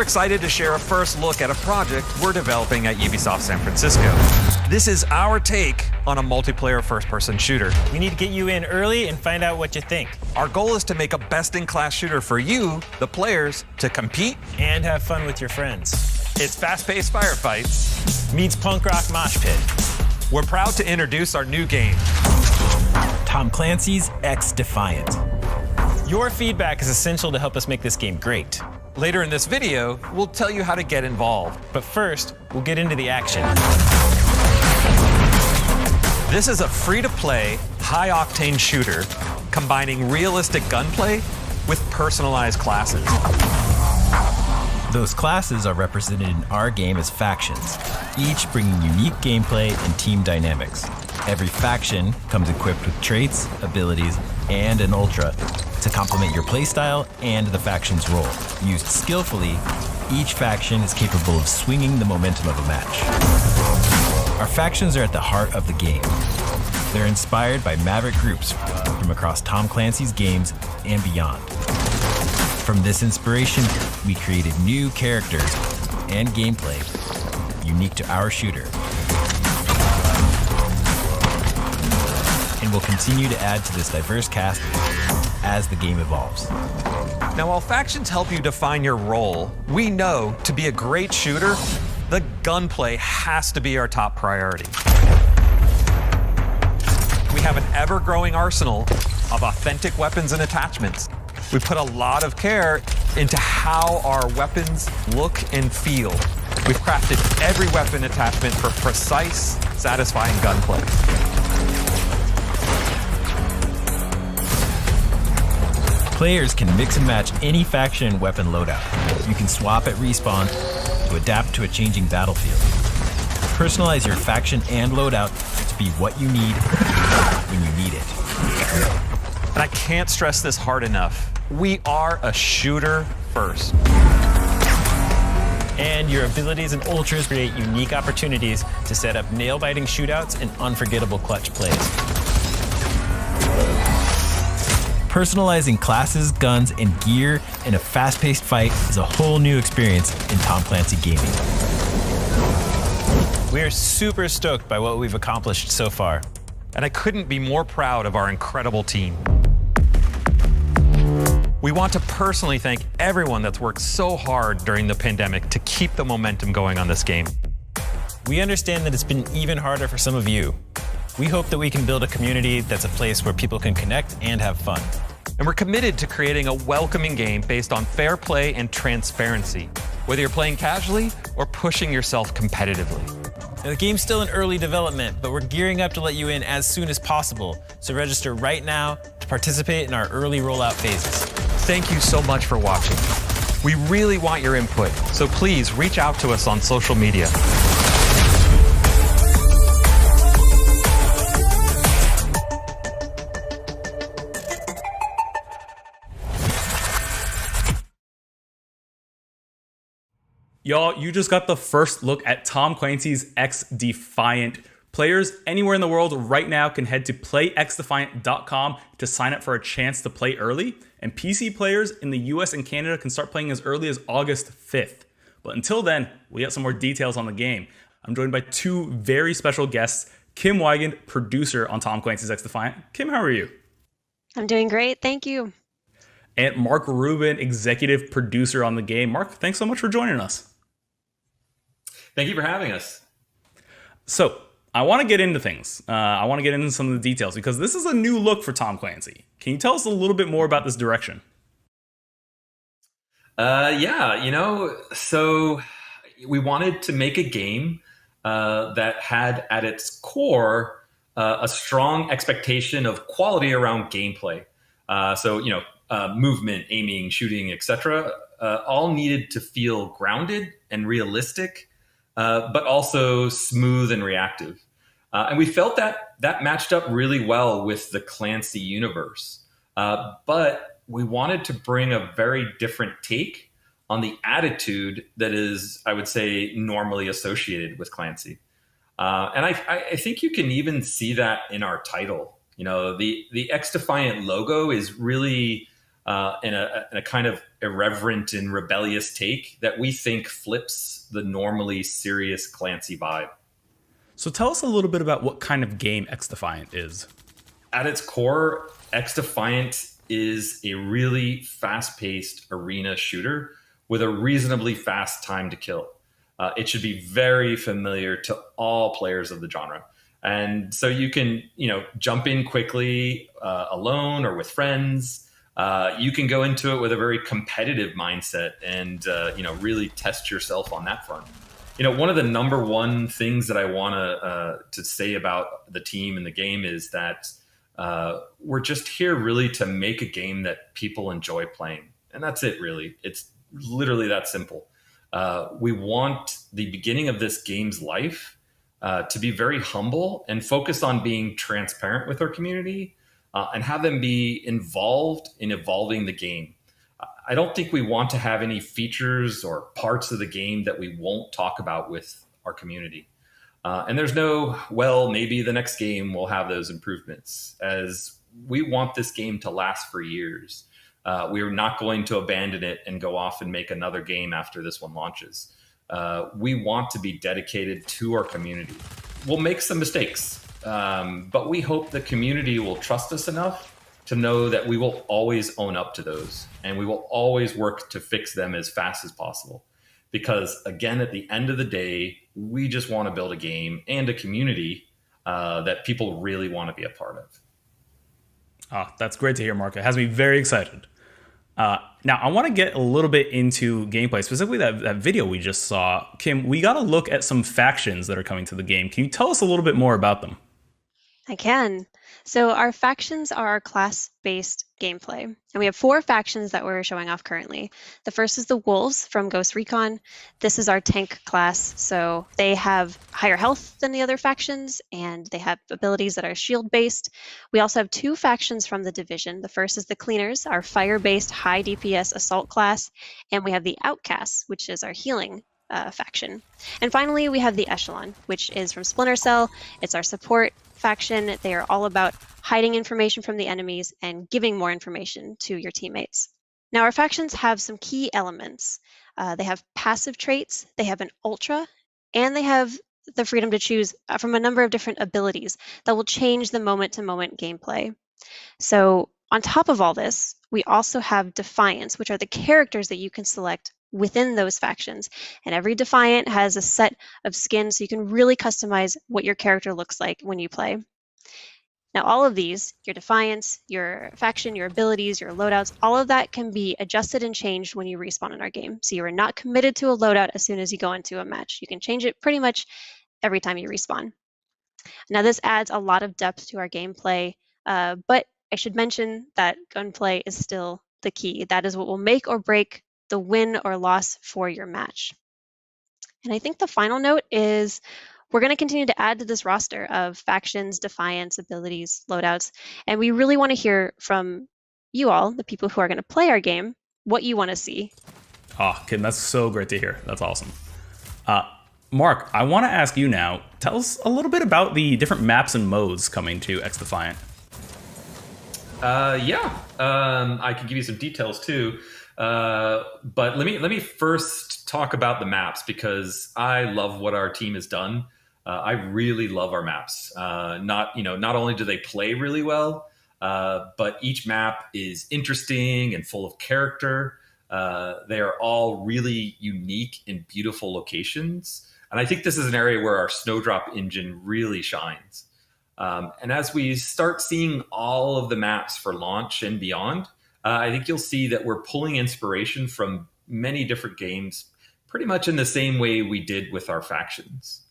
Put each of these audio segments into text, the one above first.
We're excited to share a first look at a project we're developing at Ubisoft San Francisco. This is our take on a multiplayer first-person shooter. We need to get you in early and find out what you think. Our goal is to make a best-in-class shooter for you, the players, to compete and have fun with your friends. It's fast-paced firefights meets punk rock mosh pit. We're proud to introduce our new game, Clancy's XDEFIANT. Your feedback is essential to help us make this game great. Later in this video, we'll tell you how to get involved. But first, we'll get into the action. This is a free-to-play, high-octane shooter combining realistic gunplay with personalized classes. Those classes are represented in our game as factions, each bringing unique gameplay and team dynamics. Every faction comes equipped with traits, abilities, and an ultra to complement your playstyle and the faction's role. Used skillfully, each faction is capable of swinging the momentum of a match. Our factions are at the heart of the game. They're inspired by maverick groups from across Tom Clancy's games and beyond. From this inspiration, we created new characters and gameplay unique to our shooter. And we'll continue to add to this diverse cast as the game evolves. Now, while factions help you define your role, we know to be a great shooter, the gunplay has to be our top priority. We have an ever-growing arsenal of authentic weapons and attachments. We put a lot of care into how our weapons look and feel. We've crafted every weapon attachment for precise, satisfying gunplay. Players can mix and match any faction weapon loadout. You can swap at respawn to adapt to a changing battlefield. Personalize your faction and loadout to be what you need when you need it. And I can't stress this hard enough. We are a shooter first. And your abilities and ultras create unique opportunities to set up nail-biting shootouts and unforgettable clutch plays. Personalizing classes, guns, and gear in a fast-paced fight is a whole new experience in Tom Clancy gaming. We are super stoked by what we've accomplished so far. And I couldn't be more proud of our incredible team. We want to personally thank everyone that's worked so hard during the pandemic to keep the momentum going on this game. We understand that it's been even harder for some of you. We hope that we can build a community that's a place where people can connect and have fun. And we're committed to creating a welcoming game based on fair play and transparency, whether you're playing casually or pushing yourself competitively. Now, the game's still in early development, but we're gearing up to let you in as soon as possible. So register right now to participate in our early rollout phases. Thank you so much for watching. We really want your input, so please reach out to us on social media. Y'all, you just got the first look at Tom Clancy's XDefiant. Players anywhere in the world right now can head to playxdefiant.com to sign up for a chance to play early. And PC players in the US and Canada can start playing as early as August 5th. But until then, we got some more details on the game. I'm joined by two very special guests, Kim Wigand, producer on Tom Clancy's XDefiant. Kim, how are you? I'm doing great, thank you. And Mark Rubin, executive producer on the game. Mark, thanks so much for joining us. Thank you for having us. So, I want to get into things. I want to get into some of the details because this is a new look for Tom Clancy. Can you tell us a little bit more about this direction? So we wanted to make a game that had at its core a strong expectation of quality around gameplay. Movement, aiming, shooting, etc. All needed to feel grounded and realistic, but also smooth and reactive. And we felt that matched up really well with the Clancy universe. But we wanted to bring a very different take on the attitude that is, I would say, normally associated with Clancy. And I think you can even see that in our title. You know, the XDefiant logo is really in a kind of irreverent and rebellious take that we think flips the normally serious Clancy vibe. So tell us a little bit about what kind of game XDefiant is. At its core, XDefiant is a really fast-paced arena shooter with a reasonably fast time to kill. It should be very familiar to all players of the genre. And so you can, jump in quickly alone or with friends. You can go into it with a very competitive mindset and, really test yourself on that front. One of the number one things that I want to say about the team and the game is that we're just here really to make a game that people enjoy playing. And that's it, really. It's literally that simple. We want the beginning of this game's life to be very humble and focus on being transparent with our community and have them be involved in evolving the game. I don't think we want to have any features or parts of the game that we won't talk about with our community. And there's no, maybe the next game will have those improvements, as we want this game to last for years. We are not going to abandon it and go off and make another game after this one launches. We want to be dedicated to our community. We'll make some mistakes, but we hope the community will trust us enough to know that we will always own up to those, and we will always work to fix them as fast as possible. Because again, at the end of the day, we just want to build a game and a community that people really want to be a part of. That's great to hear, Mark. It has me very excited. Now, I want to get a little bit into gameplay, specifically that video we just saw. Kim, we got to look at some factions that are coming to the game. Can you tell us a little bit more about them? I can. So our factions are class-based gameplay, and we have 4 factions that we're showing off currently. The first is the Wolves from Ghost Recon. This is our tank class, so they have higher health than the other factions, and they have abilities that are shield-based. We also have 2 factions from the Division. The first is the Cleaners, our fire-based high DPS assault class, and we have the Outcasts, which is our healing faction. And finally, we have the Echelon, which is from Splinter Cell. It's our support faction. They are all about hiding information from the enemies and giving more information to your teammates. Now, our factions have some key elements. They have passive traits, they have an ultra, and they have the freedom to choose from a number of different abilities that will change the moment-to-moment gameplay. So on top of all this, we also have Defiants, which are the characters that you can select within those factions. And every Defiant has a set of skins, so you can really customize what your character looks like when you play. Now, all of these, your Defiants, your faction, your abilities, your loadouts, all of that can be adjusted and changed when you respawn in our game. So you are not committed to a loadout as soon as you go into a match. You can change it pretty much every time you respawn. Now, this adds a lot of depth to our gameplay, but I should mention that gunplay is still the key. That is what will make or break the win or loss for your match. And I think the final note is we're going to continue to add to this roster of factions, Defiants, abilities, loadouts, and we really want to hear from you all, the people who are going to play our game, what you want to see. Kim, that's so great to hear. That's awesome. Mark, I want to ask you now, tell us a little bit about the different maps and modes coming to XDefiant. I can give you some details too. But let me first talk about the maps, because I love what our team has done. I really love our maps. Not only do they play really well, but each map is interesting and full of character. They are all really unique and beautiful locations. And I think this is an area where our Snowdrop engine really shines. And as we start seeing all of the maps for launch and beyond, I think you'll see that we're pulling inspiration from many different games, pretty much in the same way we did with our factions.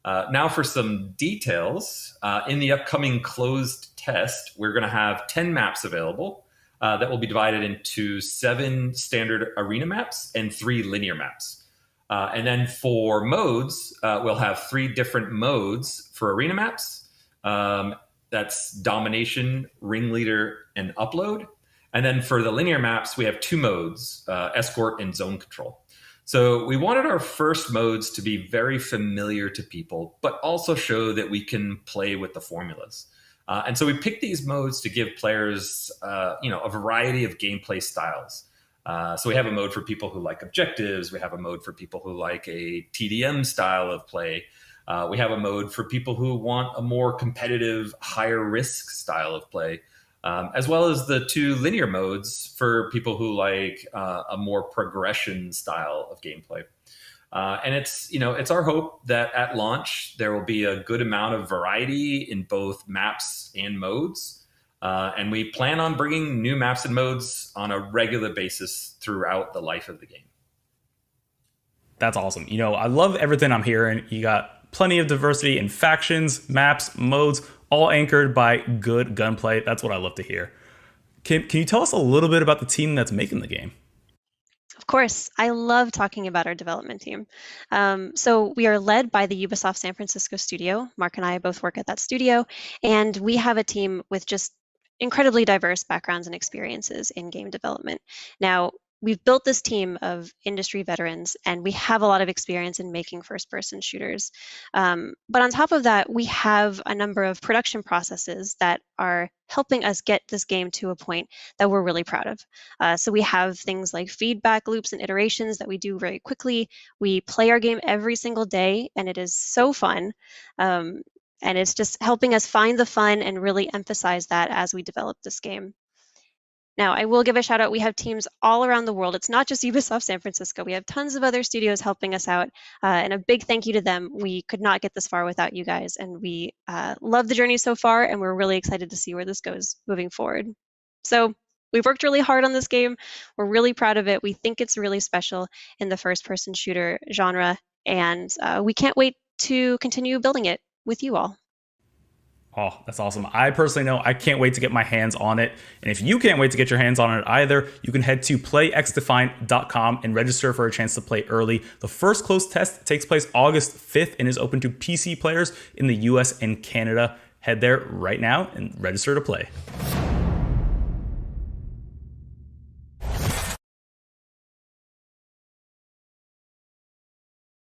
Now for some details, in the upcoming closed test, we're going to have 10 maps available that will be divided into 7 standard arena maps and 3 linear maps. And then for modes, we'll have 3 different modes for arena maps. That's domination, ringleader, and upload. And then for the linear maps, we have 2 modes, escort and zone control. So we wanted our first modes to be very familiar to people, but also show that we can play with the formulas. And so we picked these modes to give players, a variety of gameplay styles. So we have a mode for people who like objectives. We have a mode for people who like a TDM style of play. We have a mode for people who want a more competitive, higher risk style of play, as well as the 2 linear modes for people who like a more progression style of gameplay. And it's our hope that at launch, there will be a good amount of variety in both maps and modes. And we plan on bringing new maps and modes on a regular basis throughout the life of the game. That's awesome. I love everything I'm hearing. You got plenty of diversity in factions, maps, modes, all anchored by good gunplay. That's what I love to hear. Can you tell us a little bit about the team that's making the game? Of course, I love talking about our development team. So we are led by the Ubisoft San Francisco studio. Mark and I both work at that studio, and we have a team with just incredibly diverse backgrounds and experiences in game development. Now, we've built this team of industry veterans, and we have a lot of experience in making first-person shooters. But on top of that, we have a number of production processes that are helping us get this game to a point that we're really proud of. So we have things like feedback loops and iterations that we do very quickly. We play our game every single day, and it is so fun. And it's just helping us find the fun and really emphasize that as we develop this game. Now, I will give a shout out. We have teams all around the world. It's not just Ubisoft San Francisco. We have tons of other studios helping us out. And a big thank you to them. We could not get this far without you guys. And we love the journey so far. And we're really excited to see where this goes moving forward. So we've worked really hard on this game. We're really proud of it. We think it's really special in the first-person shooter genre. And we can't wait to continue building it with you all. Oh, that's awesome. I personally know I can't wait to get my hands on it. And if you can't wait to get your hands on it either, you can head to playxdefiant.com and register for a chance to play early. The first closed test takes place August 5th and is open to PC players in the US and Canada. Head there right now and register to play.